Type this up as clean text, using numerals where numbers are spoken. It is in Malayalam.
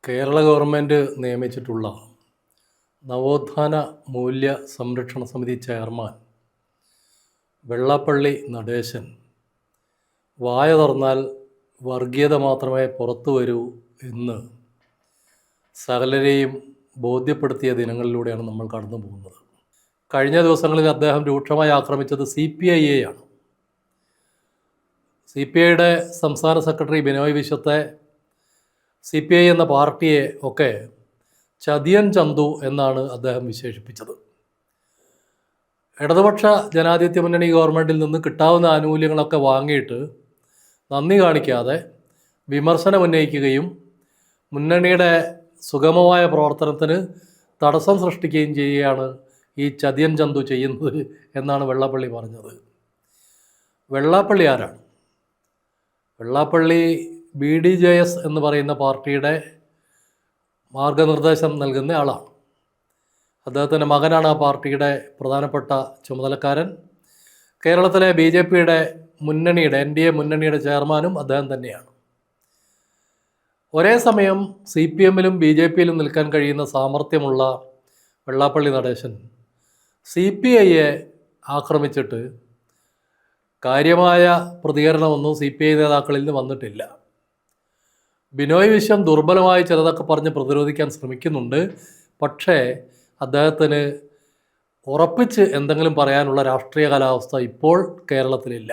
കേരള ഗവൺമെൻറ് നിയമിച്ചിട്ടുള്ള നവോത്ഥാന മൂല്യ സംരക്ഷണ സമിതി ചെയർമാൻ വെള്ളാപ്പള്ളി നടേശൻ വായ തുറന്നാൽ വർഗീയത മാത്രമേ പുറത്തു വരൂ എന്ന് സകലരെയും ബോധ്യപ്പെടുത്തിയ ദിനങ്ങളിലൂടെയാണ് നമ്മൾ കടന്നു പോകുന്നത്. കഴിഞ്ഞ ദിവസങ്ങളിൽ അദ്ദേഹം രൂക്ഷമായി ആക്രമിച്ചത് CPI യെയാണ്. CPIയുടെ സംസ്ഥാന സെക്രട്ടറി ബിനോയ് വിശ്വത്തെ CPI എന്ന പാർട്ടിയെ ഒക്കെ ചതിയൻ ചന്തു എന്നാണ് അദ്ദേഹം വിശേഷിപ്പിച്ചത്. ഇടതുപക്ഷ ജനാധിപത്യ മുന്നണി ഗവൺമെൻറ്റിൽ നിന്ന് കിട്ടാവുന്ന ആനുകൂല്യങ്ങളൊക്കെ വാങ്ങിയിട്ട് നന്ദി കാണിക്കാതെ വിമർശനം ഉന്നയിക്കുകയും മുന്നണിയുടെ സുഗമമായ പ്രവർത്തനത്തിന് തടസ്സം സൃഷ്ടിക്കുകയും ചെയ്യുകയാണ് ഈ ചതിയൻ ചന്തു ചെയ്യുന്നത് എന്നാണ് വെള്ളാപ്പള്ളി പറഞ്ഞത്. വെള്ളാപ്പള്ളി ആരാണ്? വെള്ളാപ്പള്ളി BDJS എന്ന് പറയുന്ന പാർട്ടിയുടെ മാർഗനിർദ്ദേശം നൽകുന്ന ആളാണ്. അദ്ദേഹത്തിൻ്റെ മകനാണ് ആ പാർട്ടിയുടെ പ്രധാനപ്പെട്ട ചുമതലക്കാരൻ. കേരളത്തിലെ BJPയുടെ മുന്നണിയുടെ NDA മുന്നണിയുടെ ചെയർമാനും അദ്ദേഹം തന്നെയാണ്. ഒരേ സമയം CPMലും BJPയിലും നിൽക്കാൻ കഴിയുന്ന സാമർഥ്യമുള്ള വെള്ളാപ്പള്ളി നടേശൻ CPIയെ ആക്രമിച്ചിട്ട് കാര്യമായ പ്രതികരണമൊന്നും CPI നേതാക്കളിൽ നിന്ന് വന്നിട്ടില്ല. ബിനോയ് വിശ്വം ദുർബലമായി ചിലതൊക്കെ പറഞ്ഞ് പ്രതിരോധിക്കാൻ ശ്രമിക്കുന്നുണ്ട്. പക്ഷേ അദ്ദേഹത്തിന് ഉറപ്പിച്ച് എന്തെങ്കിലും പറയാനുള്ള രാഷ്ട്രീയ കാലാവസ്ഥ ഇപ്പോൾ കേരളത്തിലില്ല.